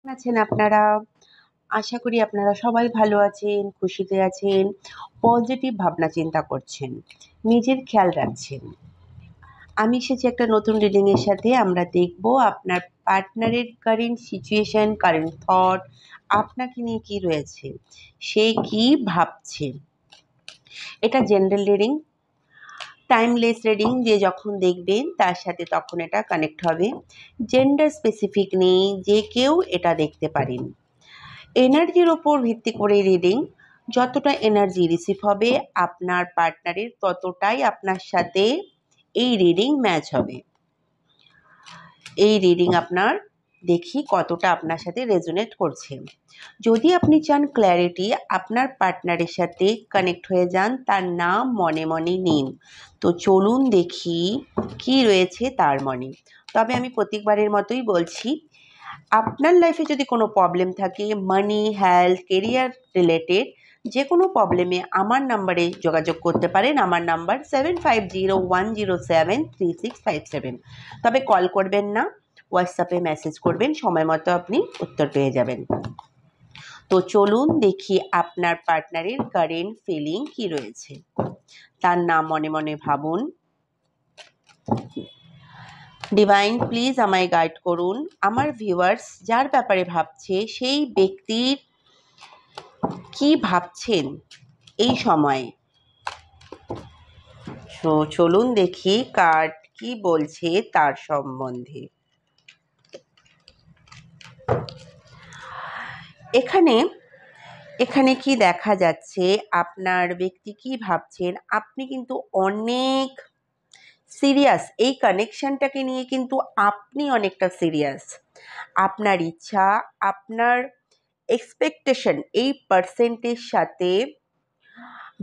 আছেন আপনারা? আশা করি আপনারা সবাই ভালো আছেন, খুশিতে আছেন, পজিটিভ ভাবনা চিন্তা করছেন, নিজের খেয়াল রাখছেন। আমি এসেছি একটা নতুন রিডিং এর সাথে। আমরা দেখব আপনার পার্টনারের কারেন্ট সিচুয়েশন, কারেন্ট থট আপনাকে নিয়ে কি রয়েছে, সে কি ভাবছে। এটা জেনারেল রিডিং, টাইমলেস রিডিং। যে যখন দেখবেন তার সাথে তখন এটা কানেক্ট হবে। জেন্ডার স্পেসিফিক নেই, যে কেউ এটা দেখতে পারেন। এনার্জির ওপর ভিত্তি করে রিডিং। যতটা এনার্জি রিসিভ হবে আপনার পার্টনারের, ততটাই আপনার সাথে এই রিডিং ম্যাচ হবে। এই রিডিং আপনার দেখি কতটা আপনার সাথে রেজোনেট করছে। যদি আপনি চান ক্ল্যারিটি, আপনার পার্টনারের সাথে কানেক্ট হয়ে যান, তার নাম মনে মনে নিন। তো চলুন দেখি কি রয়েছে তার মনে। তবে আমি প্রত্যেকবারের মতোই বলছি, আপনার লাইফে যদি কোনো প্রবলেম থাকে, মানি, হেলথ, কেরিয়ার রিলেটেড যে কোনো প্রবলেমে আমার নাম্বারে যোগাযোগ করতে পারেন। আমার নাম্বার 7501073657। তবে কল করবেন না, হোয়াটসঅ্যাপে মেসেজ করবেন, সময় মতো আপনি উত্তর পেয়ে যাবেন। তো চলুন দেখি আপনার পার্টনারের কারেন্ট ফিলিং কি রয়েছে। তার নাম মনে মনে ভাবুন। ডিভাইন প্লিজ আমায় গাইড করুন। আমার ভিউয়ার্স যার ব্যাপারে ভাবছে সেই ব্যক্তির কি ভাবছেন এই সময়ে। চলুন দেখি কার্ড কি বলছে তার সম্বন্ধে। এখানে এখানে কি দেখা যাচ্ছে, আপনার ব্যক্তি কি ভাবছেন। আপনি কিন্তু অনেক সিরিয়াস, এই কানেকশনটাকে নিয়ে কিন্তু আপনি অনেকটা সিরিয়াস। আপনার ইচ্ছা, আপনার এক্সপেকটেশন এই পার্সেন্টের সাথে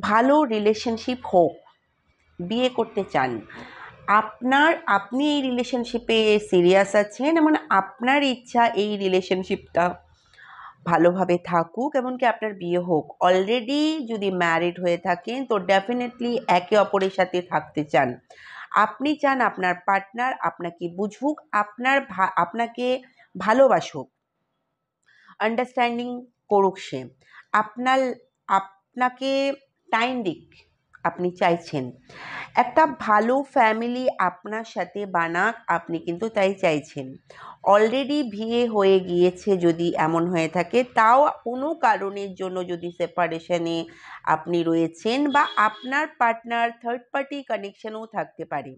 ভালো রিলেশনশিপ হোক, বিয়ে করতে চান। আপনি এই রিলেশনশিপে সিরিয়াস আছেন, এবং আপনার ইচ্ছা এই রিলেশনশিপটা ভালোভাবে থাকুক, এমনকি আপনার বিয়ে হোক। অলরেডি যদি ম্যারিড হয়ে থাকেন তো ডেফিনেটলি একে অপরের সাথে থাকতে চান। আপনি চান আপনার পার্টনার আপনাকে বুঝুক, আপনাকে ভালোবাসুক, আন্ডারস্ট্যান্ডিং করুক সে, আপনার আপনাকে টাইম দিক আপনি চাইছেন। একটা ভালো ফ্যামিলি আপনার সাথে বানাক, আপনি কিন্তু তাই চাইছেন। অলরেডি বিয়ে হয়ে গিয়েছে যদি এমন হয়ে থাকে, তাও কোনো কারণের জন্য যদি সেপারেশনে আপনি রয়েছেন, বা আপনার পার্টনার থার্ড পার্টি কানেকশনেও থাকতে পারে,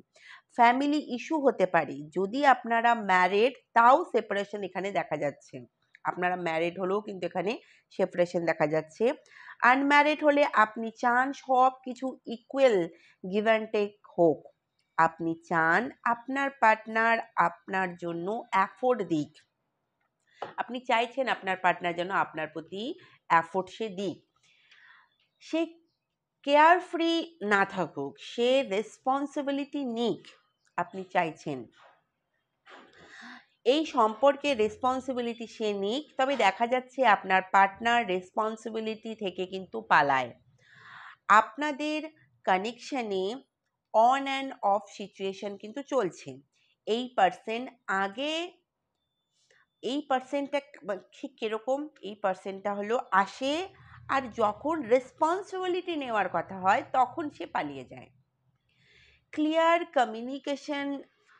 ফ্যামিলি ইস্যু হতে পারে। যদি আপনারা ম্যারিড তাও সেপারেশন এখানে দেখা যাচ্ছে। আপনারা ম্যারিড হলেও কিন্তু এখানে সেপারেশন দেখা যাচ্ছে। আনম্যারিড হলে আপনি চান সব কিছু ইকুয়াল, গিভ অ্যান্ড টেক হোক। আপনি চান আপনার পার্টনার আপনার জন্য এফোর্ট দিক। আপনি চাইছেন আপনার পার্টনার যেন আপনার প্রতি এফোর্ট সে দিক। সে কেয়ার ফ্রি না থাকুক, সে রেসপন্সিবিলিটি নিক, আপনি চাইছেন। এই সম্পর্কে রেসপন্সিবিলিটি সে নিক। তবে দেখা যাচ্ছে আপনার পার্টনার রেসপন্সিবিলিটি থেকে কিন্তু পালায়। আপনাদের কানেকশানে অন অ্যান্ড অফ সিচুয়েশন কিন্তু চলছে। এই পার্সেন্টটা ঠিক কীরকম, এই পার্সেন্টটা হলো আসে, আর যখন রেসপন্সিবিলিটি নেওয়ার কথা হয় তখন সে পালিয়ে যায়। ক্লিয়ার কমিউনিকেশন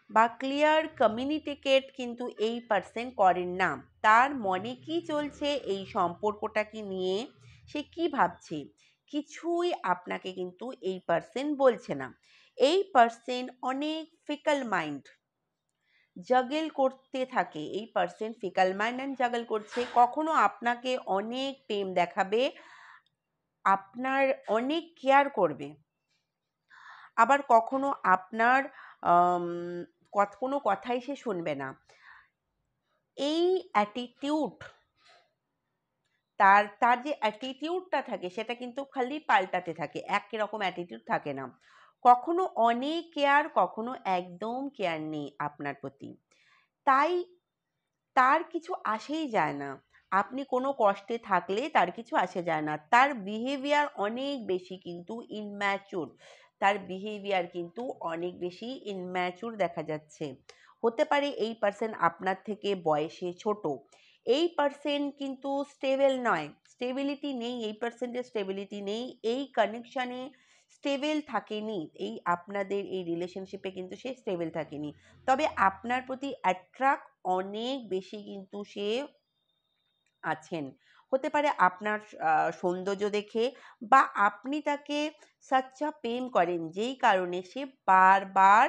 বা ক্লিয়ার কমিউনিকেট কিন্তু এই পার্সন করেন না। তার মনে কি চলছে এই সম্পর্কটাকে নিয়ে, সে কি ভাবছে, কিছুই আপনাকে কিন্তু এই পার্সন বলছে না। এই পার্সন অনেক ফিকাল মাইন্ড, জাগল করতে থাকে। এই পার্সন ফিকাল মাইন্ড অ্যান্ড জাগল করছে। কখনো আপনাকে অনেক প্রেম দেখাবে, আপনার অনেক কেয়ার করবে, আবার কখনো আপনার কোনো কথাই সে শুনবে না। এই অ্যাটিটিউড, তার যে অ্যাটিটিউডটা থাকে সেটা কিন্তু খালি পাল্টাতে থাকে, একই রকম অ্যাটিটিউড থাকে না। কখনো অনেক কেয়ার, কখনো একদম কেয়ার নেই আপনার প্রতি। তাই তার কিছু আসেই যায় না। আপনি কোনো কষ্টে থাকলে তার কিছু আসে যায় না। তার বিহেভিয়ার অনেক বেশি কিন্তু ইনম্যাচুর। তার বিহেভিয়ার কিন্তু অনেক বেশি ইনম্যাচুর দেখা যাচ্ছে। হতে পারে এই পার্সন আপনার থেকে বয়সে ছোট। এই পার্সন কিন্তু স্টেবল নয়, স্টেবিলিটি নেই, এই পার্সেন্টের স্টেবিলিটি নেই, এই কানেকশানে স্টেবল থাকেনি, এই আপনাদের এই রিলেশনশিপে কিন্তু সে স্টেবল থাকেনি। তবে আপনার প্রতি অ্যাট্রাক্ট অনেক বেশি কিন্তু সে আছেন। হতে পারে আপনার সৌন্দর্য দেখে, বা আপনি তাকে সাচ্চা প্রেম করেন যেই কারণে সে বারবার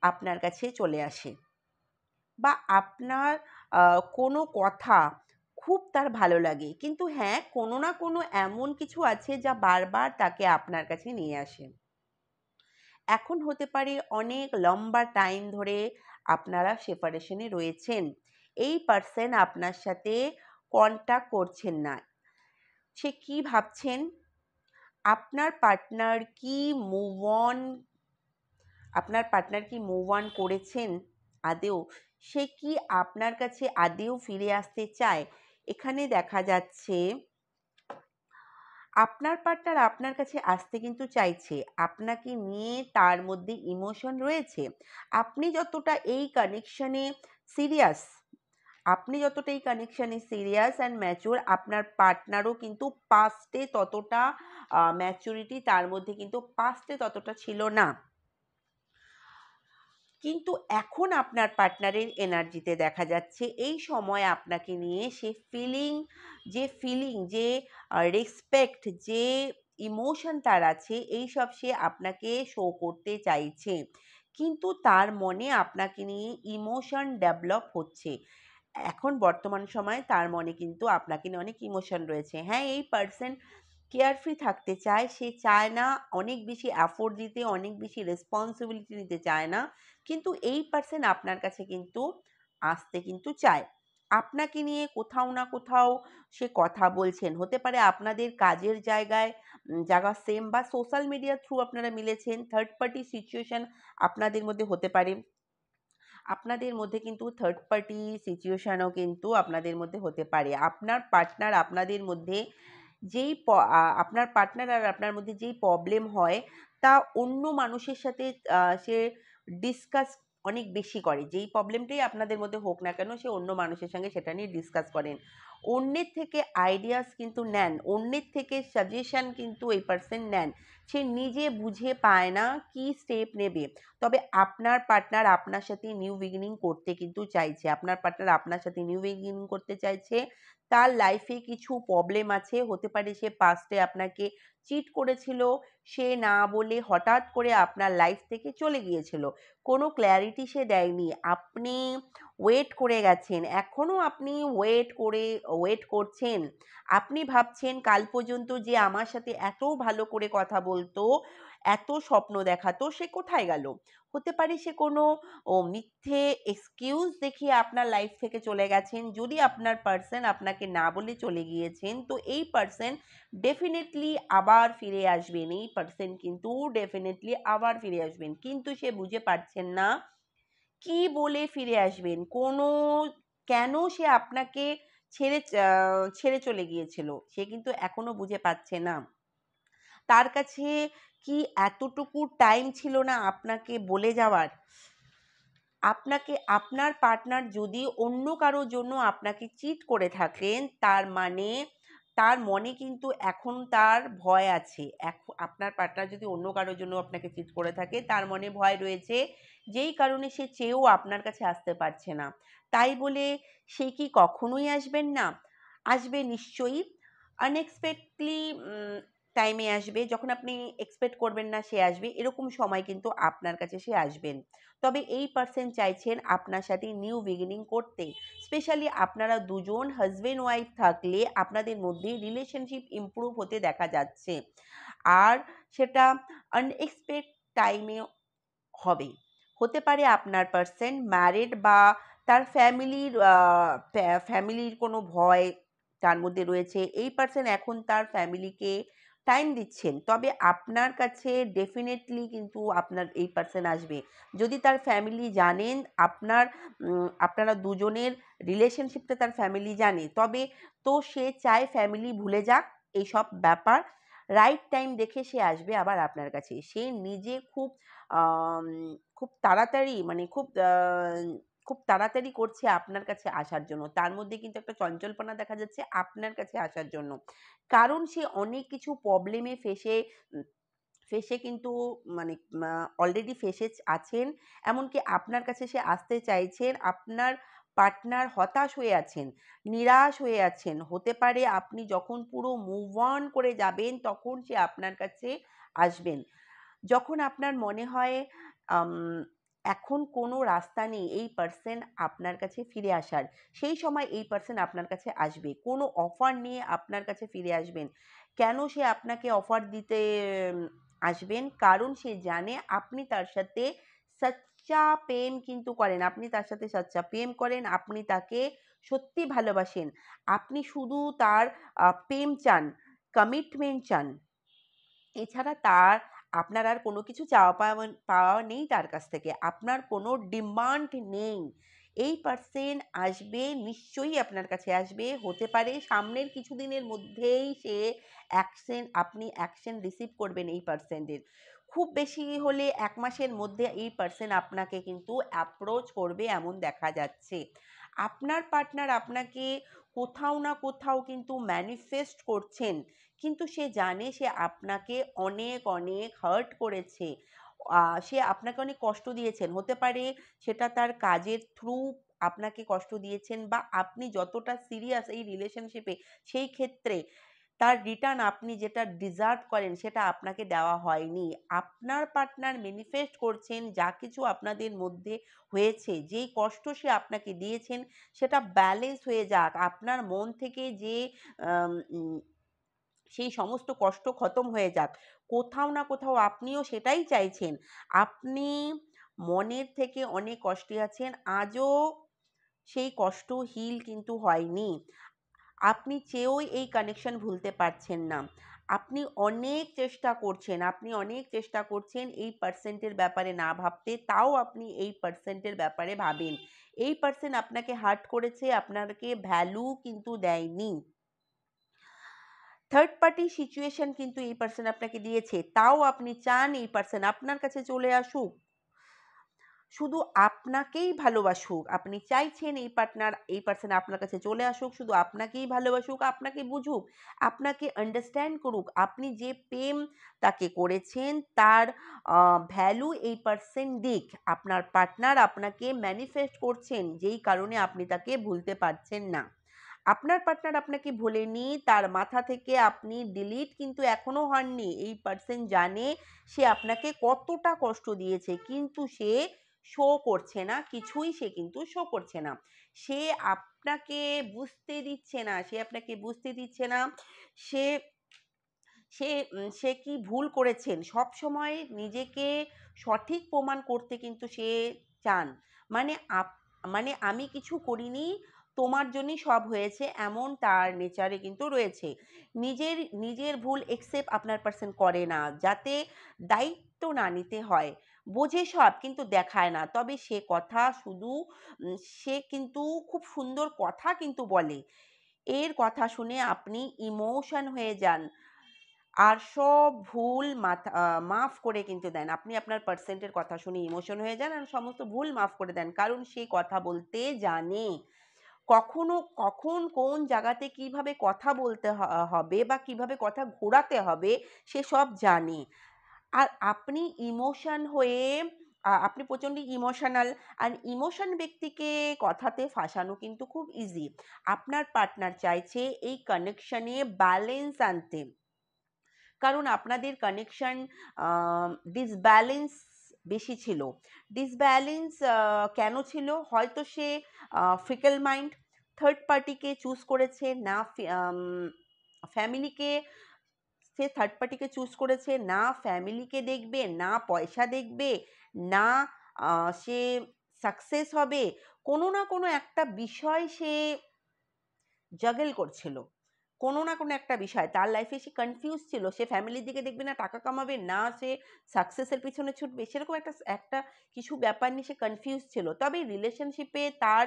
আপনার কাছে চলে আসে, বা আপনার কোনো কথা খুব তার ভালো লাগে, কিন্তু হ্যাঁ কোনো না কোনো এমন কিছু আছে যা বারবার তাকে আপনার কাছে নিয়ে আসে। এখন হতে পারে অনেক লম্বা টাইম ধরে আপনারা সেপারেশনে রয়েছেন, এই পার্সন আপনার সাথে কন্ট্যাক্ট করছেন না। সে কি ভাবছেন, আপনার পার্টনার কি মুভ অন, আপনার পার্টনার কি মুভ অন করেছেন আদেও, সে কি আপনার কাছে আদেও ফিরে আসতে চায়? এখানে দেখা যাচ্ছে আপনার পার্টনার আপনার কাছে আসতে কিন্তু চাইছে, আপনাকে নিয়ে তার মধ্যে ইমোশন রয়েছে। আপনি যতটা এই কানেকশনে সিরিয়াস, আপনি যতটা এই কানেকশনে সিরিয়াস অ্যান্ড ম্যাচিওর, আপনার পার্টনারও কিন্তু পাস্টে ততটা ম্যাচুরিটি তার মধ্যে কিন্তু পাস্টে ততটা ছিল না। কিন্তু এখন আপনার পার্টনারের এনার্জিতে দেখা যাচ্ছে এই সময় আপনাকে নিয়ে সে ফিলিং যে রেসপেক্ট, যে ইমোশন তার আছে, এই সব সে আপনাকে শো করতে চাইছে, কিন্তু তার মনে আপনাকে নিয়ে ইমোশন ডেভেলপ হচ্ছে। এখন বর্তমান সময়ে তার মনে কিন্তু আপনাকে নিয়ে অনেক ইমোশন রয়েছে। হ্যাঁ, এই পার্সন কেয়ারফ্রি থাকতে চায়, সে চায় না অনেক বেশি এফোর্ট দিতে, অনেক বেশি রেসপন্সিবিলিটি নিতে চায় না, কিন্তু এই পার্সন আপনার কাছে কিন্তু আসতে কিন্তু চায়। আপনাকে নিয়ে কোথাও না কোথাও সে কথা বলছেন, হতে পারে আপনাদের কাজের জায়গা সেম, বা সোশ্যাল মিডিয়ার থ্রু আপনারা মিলেছেন, থার্ড পার্টি সিচুয়েশন আপনাদের মধ্যে হতে পারে, আপনাদের মধ্যে কিন্তু থার্ড পার্টি সিচুয়েশনও কিন্তু আপনাদের মধ্যে হতে পারে। আপনার পার্টনার আপনাদের মধ্যে আপনার পার্টনার আর আপনার মধ্যে যেই প্রবলেম হয় তা অন্য মানুষের সাথে সে ডিসকাস অনেক বেশি করে, যেই প্রবলেমটাই আপনাদের মধ্যে হোক না কেন সে অন্য মানুষের সঙ্গে সেটা নিয়ে ডিসকাস করেন, অন্যের থেকে আইডিয়াস কিন্তু নেন, অন্যের থেকে সাজেশন কিন্তু এই পার্সন নেন, সে নিজে বুঝে পায় না কি স্টেপ নেবে। তবে আপনার পার্টনার আপনার সাথে নিউ বিগিনিং করতে কিন্তু চাইছে, আপনার পার্টনার আপনার সাথে নিউ বিগিনিং করতে চাইছে, তার লাইফে কিছু প্রবলেম আছে, হতে পারে সে পাস্টে আপনাকে চিট করেছিল, সে না বলে হঠাৎ করে আপনার লাইফ থেকে চলে গিয়েছিল, কোনো ক্ল্যারিটি সে দেয়নি, আপনি ওয়েট করে গেছেন, এখনও আপনি ওয়েট করছেন, আপনি ভাবছেন কাল পর্যন্ত যে আমার সাথে এত ভালো করে কথা বলতো, এত স্বপ্ন দেখাতো, সে কোথায় গেল? হতে পারে সে কোনো মিথ্যে এক্সকিউজ দেখিয়ে আপনার লাইফ থেকে চলে গেছেন। যদি আপনার পার্সন আপনাকে না বলে চলে গিয়েছেন, তো এই পার্সন ডেফিনেটলি আবার ফিরে আসবেন, এই পার্সন কিন্তু ডেফিনেটলি আবার ফিরে আসবেন, কিন্তু সে বুঝে পারছেন না কি বলে ফিরে আসবেন, কেন সে আপনাকে ছেড়ে চলে গিয়েছিল, সে কিন্তু এখনো বুঝে পাচ্ছে না। তার কাছে কি এতটুকু টাইম ছিল না আপনাকে বলে যাওয়ার? আপনার পার্টনার যদি অন্য কারোর জন্য আপনাকে চিট করে থাকেন, তার মনে কিন্তু এখন তার ভয় আছে। আপনার পার্টনার যদি অন্য কারোর জন্য আপনাকে চিট করে থাকে, তার মনে ভয় রয়েছে, যেই কারণে সে চেয়েও আপনার কাছে আসতে পারছে না। তাই বলে সে কি কখনোই আসবেন না? আসবে নিশ্চয়ই, আনএক্সপেক্টলি টাইমে আসবে, যখন আপনি এক্সপেক্ট করবেন না সে আসবে, এরকম সময় কিন্তু আপনার কাছে সে আসবেন। তবে এই পার্সন চাইছেন আপনার সাথে নিউ বিগিনিং করতে, স্পেশালি আপনারা দুজন হাজব্যান্ড ওয়াইফ থাকলে আপনাদের মধ্যে রিলেশনশিপ ইমপ্রুভ হতে দেখা যাচ্ছে, আর সেটা আনএক্সপেক্ট টাইমে হবে। হতে পারে আপনার পার্সন ম্যারিড, বা তার ফ্যামিলির কোনো ভয় তার মধ্যে রয়েছে, এই পার্সন এখন তার ফ্যামিলিকে টাইম দিচ্ছেন, তবে আপনার কাছে ডেফিনেটলি কিন্তু আপনার এই পার্সন আসবে, যদি তার ফ্যামিলি জানেন আপনারা দুজনের রিলেশনশিপটা তার ফ্যামিলি জানে, তবে তো সে চায় ফ্যামিলি ভুলে যাক এইসব ব্যাপার, রাইট টাইম দেখে সে আসবে আবার আপনার কাছে, সে নিজে খুব তাড়াতাড়ি, মানে খুব খুব তাড়াতাড়ি করছে আপনার কাছে আসার জন্য। তার মধ্যে কিন্তু একটা চঞ্চলপনা দেখা যাচ্ছে আপনার কাছে আসার জন্য। কারণ সে অনেক কিছু প্রবলেমে ফেঁসে কিন্তু মানে অলরেডি ফেঁসে আছেন। এমনকি আপনার কাছে সে আসতে চাইছেন। আপনার পার্টনার হতাশ হয়ে আছেন, নিরাশ হয়ে আছেন। হতে পারে আপনি যখন পুরো মুভ অন করে যাবেন তখন সে আপনার কাছে আসবেন। যখন আপনার মনে হয় আম এখন কোনো রাস্তা নেই এই পার্সন আপনার কাছে ফিরে আসার, সেই সময় এই পার্সন আপনার কাছে আসবে। কোনো অফার নিয়ে আপনার কাছে ফিরে আসবেন। কেন সে আপনাকে অফার দিতে উম আসবেন? কারণ সে জানে আপনি তার সাথে সচ্চা প্রেম কিন্তু করেন। আপনি তার সাথে সচ্চা প্রেম করেন, আপনি তাকে সত্যি ভালোবাসেন। আপনি শুধু তার প্রেম চান, কমিটমেন্ট চান। এছাড়া আপনার আর কোনো কিছু চাওয়া পাওয়া নেই তার কাছ থেকে। আপনার কোনো ডিমান্ড নেই। এই পার্সন আসবে, নিশ্চয়ই আপনার কাছে আসবে। হতে পারে সামনের কিছুদিনের মধ্যেই আপনি অ্যাকশন রিসিভ করবেন এই পার্সনের। খুব বেশি হলে ১ মাসের মধ্যে এই পার্সন আপনাকে কিন্তু অ্যাপ্রোচ করবে এমন দেখা যাচ্ছে। আপনার পার্টনার আপনাকে কোথাও না কোথাও কিন্তু ম্যানিফেস্ট করছেন। কিন্তু সে জানে সে আপনাকে অনেক, অনেক হার্ট করেছে। সে আপনাকে অনেক কষ্ট দিয়েছেন। হতে পারে সেটা তার কাজের থ্রু আপনাকে কষ্ট দিয়েছেন, বা আপনি যতটা সিরিয়াস এই রিলেশনশিপে সেই ক্ষেত্রে তার রিটার্ন আপনি যেটা ডিজার্ভ করেন সেটা আপনাকে দেওয়া হয়নি। আপনার পার্টনার ম্যানিফেস্ট করছেন যা কিছু আপনাদের মধ্যে হয়েছে, যেই কষ্ট সে আপনাকে দিয়েছেন সেটা ব্যালেন্স হয়ে যাক। আপনার মন থেকে যে আম উম সেই সমস্ত কষ্ট খতম হয়ে যাক। কোথাও না কোথাও আপনিও সেটাই চাইছেন। আপনি মনের থেকে অনেক কষ্টে আছেন। আজও সেই কষ্ট হিল কিন্তু হয়নি। আপনি চেয়েও এই কানেকশন ভুলতে পারছেন না। আপনি অনেক চেষ্টা করছেন এই পার্সেন্টের ব্যাপারে না ভাবতে, তাও আপনি এই পার্সেন্টের ব্যাপারে ভাবেন। এই পার্সন আপনাকে হার্ট করেছে, আপনাকে ভ্যালু কিন্তু দেয়নি। থার্ড পার্টি সিচুয়েশন কিন্তু এই পার্সন আপনাকে দিয়েছে, তাও আপনি চান এই পার্সন আপনার কাছে চলে আসুক, শুধু আপনাকেই ভালোবাসুক। আপনি চাইছেন এই পার্সন আপনার কাছে চলে আসুক, শুধু আপনাকেই ভালোবাসুক, আপনাকে বুঝুক, আপনাকে আন্ডারস্ট্যান্ড করুক। আপনি যে প্রেম তাকে করেছেন তার ভ্যালু এই পার্সন দিক। আপনার পার্টনার আপনাকে ম্যানিফেস্ট করছেন, যেই কারণে আপনি তাকে ভুলতে পারছেন না। আপনার পার্টনার আপনাকে ভোলেনি, তার মাথা থেকে আপনি ডিলিট কিন্তু এখনো হননি। এই পার্সন জানে সে আপনাকে কতটা কষ্ট দিয়েছে, কিন্তু সে শো করছে না, কিছুই সে কিন্তু শো করছে না। সে আপনাকে বুঝতে দিচ্ছে না, সে সে সে কি ভুল করেছেন সব সময় নিজেকে সঠিক প্রমাণ করতে কিন্তু সে চান। মানে মানে আমি কিছু করিনি, তোমার জন্যই সব হয়েছে, এমন তার নেচারে কিন্তু রয়েছে। নিজের নিজের ভুল একসেপ্ট আপনার পার্সন করে না, যাতে দায়িত্ব না নিতে হয়। বোঝে সব কিন্তু দেখায় না। তবে সে কথা শুধু সে কিন্তু খুব সুন্দর কথা কিন্তু বলে। এর কথা শুনে আপনি ইমোশন হয়ে যান, আর সব ভুল মাফ করে কিন্তু দেন। আপনি আপনার পার্সেন্টের কথা শুনে ইমোশন হয়ে যান আর সমস্ত ভুল মাফ করে দেন, কারণ সে কথা বলতে জানে। কখন কোন জায়গাতে কিভাবে কথা বলতে হবে বা কিভাবে কথা ঘোরাতে হবে সে সব জানে। আর আপনি ইমোশন হয়ে আপনি প্রচণ্ড ইমোশনাল, আর ইমোশন ব্যক্তিকে কথাতে ফাঁসানো কিন্তু খুব ইজি। আপনার পার্টনার চাইছে এই কানেকশনে ব্যালেন্স আনতে, কারণ আপনাদের কানেকশন ডিসব্যালেন্স বেশি ছিল। ডিসব্যালেন্স কেন ছিল? হয়তো সে ফিকল মাইন্ড, থার্ড পার্টিকে চুজ করেছে না, ফ্যামিলিকে, সে থার্ড পার্টিকে চুজ করেছে না, ফ্যামিলিকে দেখবে না, পয়সা দেখবে না, সে সাকসেস হবে। কোনো না কোনো একটা বিষয় সে জাগল করছিল, কোনো না কোনো একটা বিষয় তার লাইফে সে কনফিউজ ছিল। সে ফ্যামিলির দিকে দেখবে না, টাকা কামাবে না, সে সাকসেসের পিছনে ছুটবে, সেরকম একটা একটা কিছু ব্যাপার নিয়ে সে কনফিউজ ছিল। তবে রিলেশনশিপে তার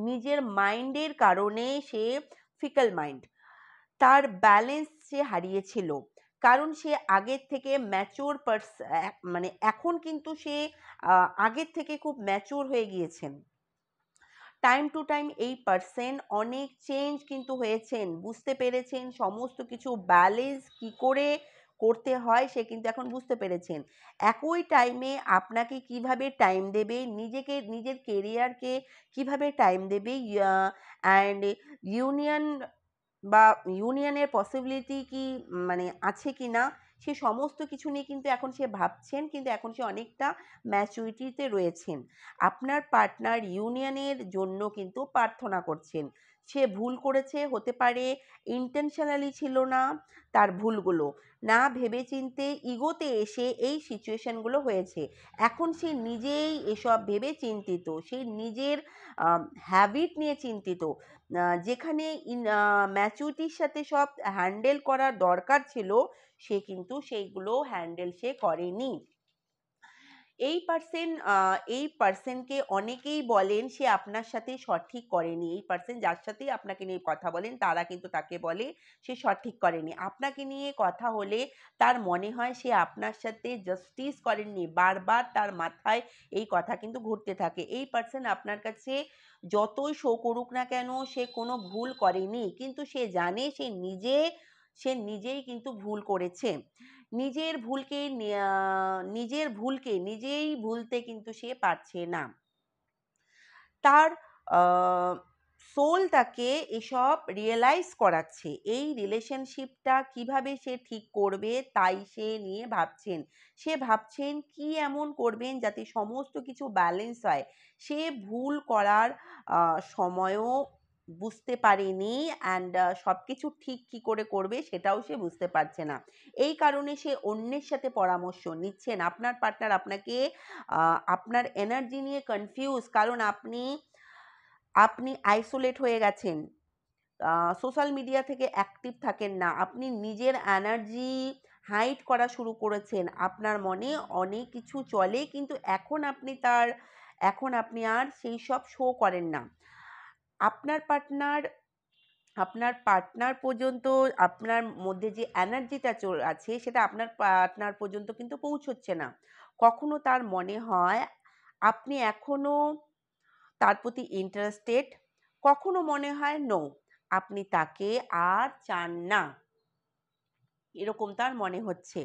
নিজের মাইন্ডের কারণে সে ফিকল মাইন্ড, তার ব্যালেন্স সে হারিয়েছিল। কারণ সে আগের থেকে ম্যাচিওর মানে এখন কিন্তু সে আগের থেকে খুব ম্যাচিওর হয়ে গিয়েছেন। টাইম টু টাইম এই পার্সন অনেক চেঞ্জ কিন্তু হয়েছেন, বুঝতে পেরেছেন সমস্ত কিছু ব্যালেন্স কি করে করতে হয় সে কিন্তু এখন বুঝতে পেরেছেন। একই টাইমে আপনাকে কিভাবে টাইম দেবে, নিজেকে নিজের কেরিয়ারকে কিভাবে টাইম দেবে, অ্যান্ড ইউনিয়ন বা ইউনিয়নের পসিবিলিটি কি মানে আছে কি না, সে সমস্ত কিছু নিয়ে কিন্তু এখন সে ভাবছেন, কিন্তু এখন সে অনেকটা ম্যাচুরিটিতে রয়েছেন। আপনার পার্টনার ইউনিয়নের জন্য কিন্তু প্রার্থনা করছেন। সে ভুল করেছে, হতে পারে ইন্টেনশনালি ছিল না তার ভুলগুলো, না ভেবেচিন্তে ইগোতে এসে এই সিচুয়েশনগুলো হয়েছে। এখন সে নিজেই এসব ভেবে চিন্তিত, সে নিজের হ্যাবিট নিয়ে চিন্তিত। যেখানে ম্যাচুরিটির সাথে সব হ্যান্ডেল করার দরকার ছিল, সে কিন্তু সেইগুলো হ্যান্ডেল সে করেনি। এই পার্সনকে অনেকেই বলেন সে আপনার সাথে সঠিক করেনি। এই পার্সন যার সাথেই আপনাকে নিয়ে কথা বলেন তারা কিন্তু তাকে বলে সে সঠিক করেনি। আপনাকে নিয়ে কথা হলে তার মনে হয় সে আপনার সাথে জাস্টিস করেননি, বারবার তার মাথায় এই কথা কিন্তু ঘুরতে থাকে। এই পার্সন আপনার কাছে যতই শো করুক না কেন সে কোনো ভুল করেনি, কিন্তু সে জানে সে নিজেই কিন্তু ভুল করেছে। নিজের ভুলকে নিজেই ভুলতে কিন্তু সে পারছে না। তার সোল তাকে এসব রিয়েলাইজ করাচ্ছে। এই রিলেশনশিপটা কিভাবে সে ঠিক করবে তাই সে নিয়ে ভাবছেন। সে ভাবছেন কি এমন করবেন যাতে সমস্ত কিছু ব্যালেন্স হয়। সে ভুল করার সময়ও বুঝতে পারেনি, অ্যান্ড সব কিছু ঠিক কী করে করবে সেটাও সে বুঝতে পারছে না। এই কারণে সে অন্যের সাথে পরামর্শ নিচ্ছেন। আপনার পার্টনার আপনাকে আপনার এনার্জি নিয়ে কনফিউজ, কারণ আপনি আইসোলেট হয়ে গেছেন, সোশ্যাল মিডিয়া থেকে অ্যাক্টিভ থাকেন না, আপনি নিজের এনার্জি হাইড করা শুরু করেছেন। আপনার মনে অনেক কিছু চলে, কিন্তু এখন আপনি আর সেই সব শো করেন না। আপনার পার্টনার পর্যন্ত আপনার মধ্যে যে এনার্জিটা আছে সেটা আপনার পার্টনার পর্যন্ত কিন্তু পৌঁছচ্ছে না। কখনো তার মনে হয় আপনি এখনো তার প্রতি ইন্টারেস্টেড, কখনো মনে হয় নো, আপনি তাকে আর চান না, এরকম তার মনে হচ্ছে।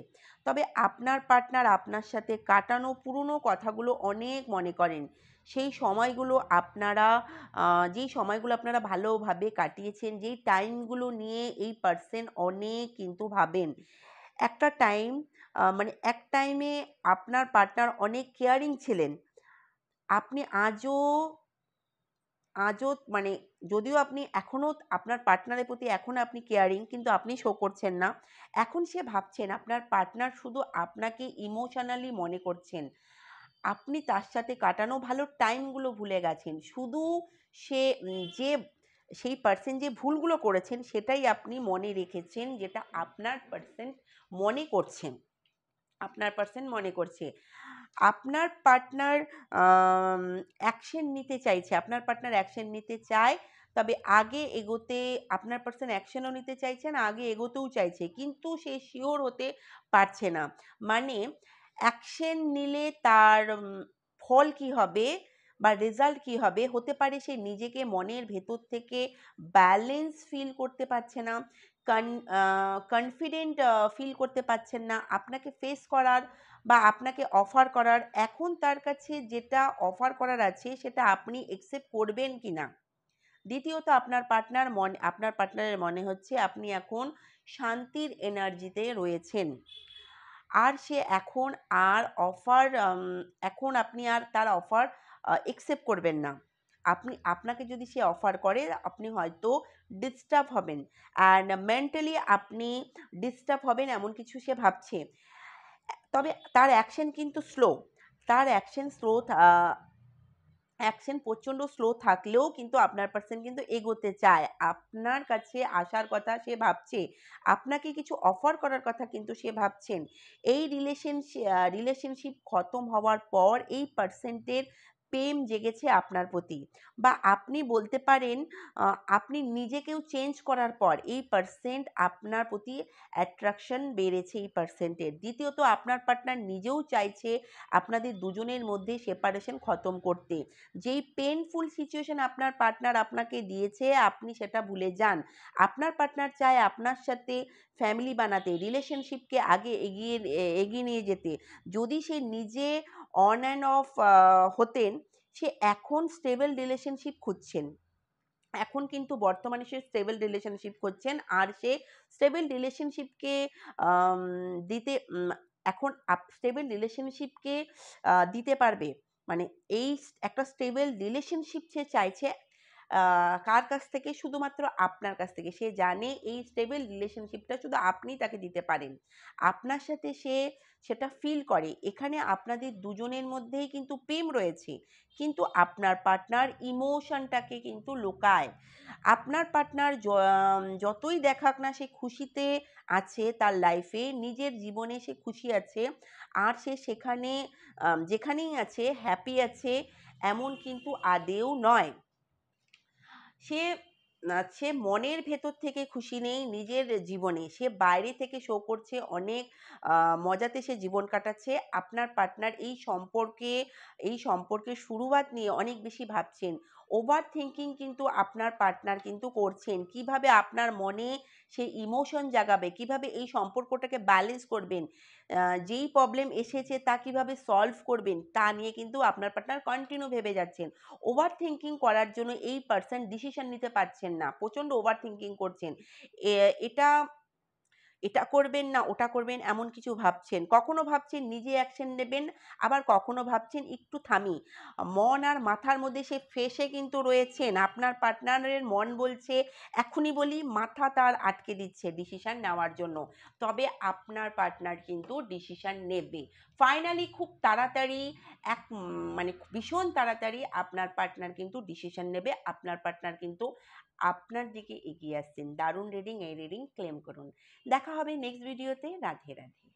তবে আপনার পার্টনার আপনার সাথে কাটানো পুরনো কথাগুলো অনেক মনে করেন। সেই সময়গুলো যেই সময়গুলো আপনারা ভালোভাবে কাটিয়েছেন, যেই টাইমগুলো নিয়ে এই পার্সন অনেক কিন্তু ভাবেন। এক টাইমে আপনার পার্টনার অনেক কেয়ারিং ছিলেন। আপনি আজও মানে যদিও আপনি এখনও আপনার পার্টনারের প্রতি এখনও আপনি কেয়ারিং, কিন্তু আপনি শো করছেন না। এখন সে ভাবছেন আপনার পার্টনার শুধু আপনাকে ইমোশনালি মনে করছেন, আপনি তার সাথে কাটানো ভালো টাইমগুলো ভুলে গেছেন। শুধু সে যে সেই পার্সন যে ভুলগুলো করেছেন সেটাই আপনি মনে রেখেছেন, যেটা আপনার পার্সন মনে করছে। আপনার পার্টনার আপনার পার্টনার অ্যাকশন নিতে চায়, তবে আগে এগোতে আপনার পার্সন অ্যাকশনও নিতে চাইছে না, আগে এগোতেও চাইছে, কিন্তু সে শিওর হতে পারছে না। মানে অ্যাকশন নিলে তার ফল কি হবে বা রেজাল্ট কি হবে, হতে পারে সে নিজেকে মনের ভেতর থেকে ব্যালেন্স ফিল করতে পারছে না, কনফিডেন্ট ফিল করতে পারছেন না আপনাকে ফেস করার বা আপনাকে অফার করার। এখন তার কাছে যেটা অফার করার আছে সেটা আপনি অ্যাকসেপ্ট করবেন কি না। দ্বিতীয়ত, আপনার পার্টনারের মনে হচ্ছে আপনি এখন শান্তির এনার্জিতে রয়েছেন, আর সে এখন আপনি আর তার অফার অ্যাকসেপ্ট করবেন না। আপনাকে যদি সে অফার করে আপনি হয়তো ডিস্টার্ব হবেন, অ্যান্ড মেন্টালি আপনি ডিস্টার্ব হবেন, এমন কিছু সে ভাবছে। তবে তার অ্যাকশন কিন্তু স্লো, তার অ্যাকশন প্রচণ্ড স্লো থাকলেও কিন্তু আপনার পার্সন কিন্তু এগোতে চায়, আপনার কাছে আসার কথা সে ভাবছে, আপনাকে কিছু অফার করার কথা কিন্তু সে ভাবছেন। এই রিলেশনশিপ খতম হওয়ার পর এই পার্সেন্টের প্রেম জেগেছে আপনার প্রতি, বা আপনি বলতে পারেন আপনি নিজেকেও চেঞ্জ করার পর এই পার্সেন্ট আপনার প্রতি অ্যাট্রাকশন বেড়েছে এই পার্সেন্টের। দ্বিতীয়ত আপনার পার্টনার নিজেও চাইছে আপনাদের দুজনের মধ্যে সেপারেশন খতম করতে। যেই পেনফুল সিচুয়েশন আপনার পার্টনার আপনাকে দিয়েছে আপনি সেটা ভুলে যান। আপনার পার্টনার চায় আপনার সাথে ফ্যামিলি বানাতে, রিলেশনশিপকে আগে এগিয়ে নিয়ে যেতে। যদি সে নিজে অন অ্যান্ড অফ হতেন, সে এখন স্টেবল রিলেশনশিপ খুঁজছেন। এখন কিন্তু বর্তমানে সে স্টেবল রিলেশনশিপ করছেন, আর সে স্টেবল রিলেশনশিপকে দিতে এখন স্টেবল রিলেশনশিপকে দিতে পারবে। মানে এই একটা স্টেবল রিলেশনশিপ সে চাইছে কার কাছ থেকে? শুধুমাত্র আপনার কাছ থেকে। সে জানে এই স্টেবল রিলেশনশিপটা শুধু আপনিই তাকে দিতে পারেন। আপনার সাথে সে সেটা ফিল করে। এখানে আপনাদের দুজনের মধ্যেই কিন্তু প্রেম রয়েছে, কিন্তু আপনার পার্টনার ইমোশনটাকে কিন্তু লুকায়। আপনার পার্টনার যতই দেখাক না সে খুশিতে আছে তার লাইফে, নিজের জীবনে সে খুশি আছে, আর সে সেখানে যেখানেই আছে হ্যাপি আছে, এমন কিন্তু আদেও নয়। সে সে মনের ভেতর থেকে খুশি নেই নিজের জীবনে, সে বাইরে থেকে শো করছে অনেক মজাতে সে জীবন কাটাচ্ছে। আপনার পার্টনার এই সম্পর্কের শুরুয়াত নিয়ে অনেক বেশি ভাবছেন, ওভার থিঙ্কিং কিন্তু আপনার পার্টনার কিন্তু করছেন। কিভাবে আপনার মনে সে ইমোশন জাগাবে, কিভাবে এই সম্পর্কটাকে ব্যালেন্স করবেন, যেই প্রবলেম এসেছে তা কিভাবে সলভ করবেন, তা নিয়ে কিন্তু আপনার পার্টনার কন্টিনিউ ভেবে যাচ্ছেন। ওভার থিঙ্কিং করার জন্য এই পার্সন ডিসিশন নিতে পারছেন না, প্রচণ্ড ওভার থিঙ্কিং করছেন। এটা এটা করবেন না ওটা করবেন এমন কিছু ভাবছেন। কখনো ভাবছেন নিজে অ্যাকশন নেবেন, আবার কখনো ভাবছেন একটু থামি। মন আর মাথার মধ্যে সে ফেঁসে কিন্তু রয়েছেন। আপনার পার্টনারের মন বলছে এখনই বলি, মাথা তার আটকে দিচ্ছে ডিসিশন নেওয়ার জন্য। তবে আপনার পার্টনার কিন্তু ডিসিশন নেবে ফাইনালি খুব তাড়াতাড়ি। মানে ভীষণ তাড়াতাড়ি আপনার পার্টনার কিন্তু ডিসিশন নেবে। আপনার পার্টনার কিন্তু আপনার দিকে এগিয়ে আসছেন। দারুণ রিডিং, এই রিডিং ক্লেম করুন। দেখা হবে নেক্সট ভিডিওতে। রাধে রাধে।